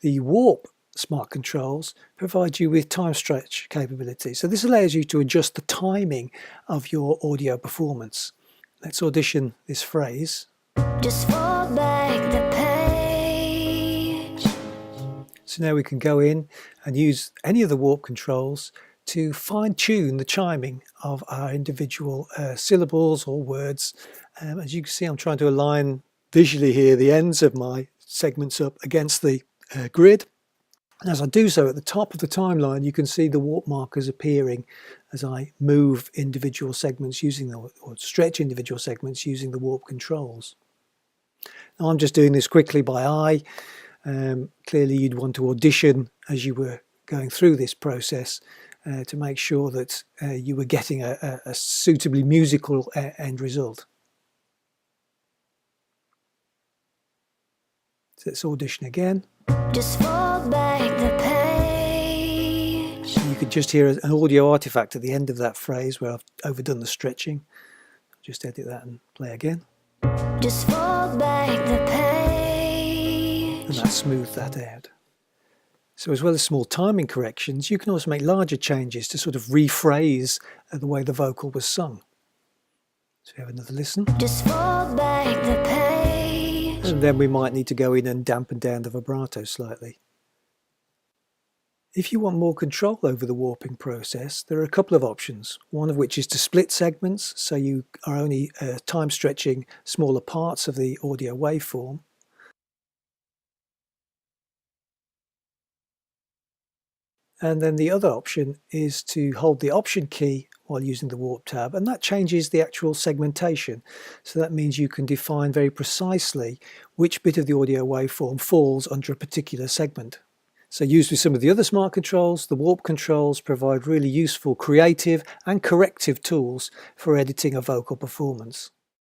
The warp smart controls provide you with time stretch capability. So this allows you to adjust the timing of your audio performance. Let's audition this phrase. Just fall back the page. So now we can go in and use any of the warp controls to fine-tune the chiming of our individual syllables or words. As you can see, I'm trying to align visually here the ends of my segments up against the grid. And as I do so, at the top of the timeline, you can see the warp markers appearing as I move individual segments using or stretch individual segments using the warp controls. Now I'm just doing this quickly by eye. Clearly you'd want to audition as you were going through this process to make sure that you were getting a suitably musical end result. So let's audition again. Just fall back the page. You could just hear an audio artifact at the end of that phrase where I've overdone the stretching. Just edit that and play again. Just fall back the page. And that smoothed that out. So as well as small timing corrections, you can also make larger changes to sort of rephrase the way the vocal was sung. So we have another listen. Just fall back the page. And then we might need to go in and dampen down the vibrato slightly. If you want more control over the warping process, there are a couple of options. One of which is to split segments, so you are only time stretching smaller parts of the audio waveform. And then the other option is to hold the Option key while using the Warp tab, and that changes the actual segmentation. So that means you can define very precisely which bit of the audio waveform falls under a particular segment. So used with some of the other smart controls, the Warp controls provide really useful creative and corrective tools for editing a vocal performance.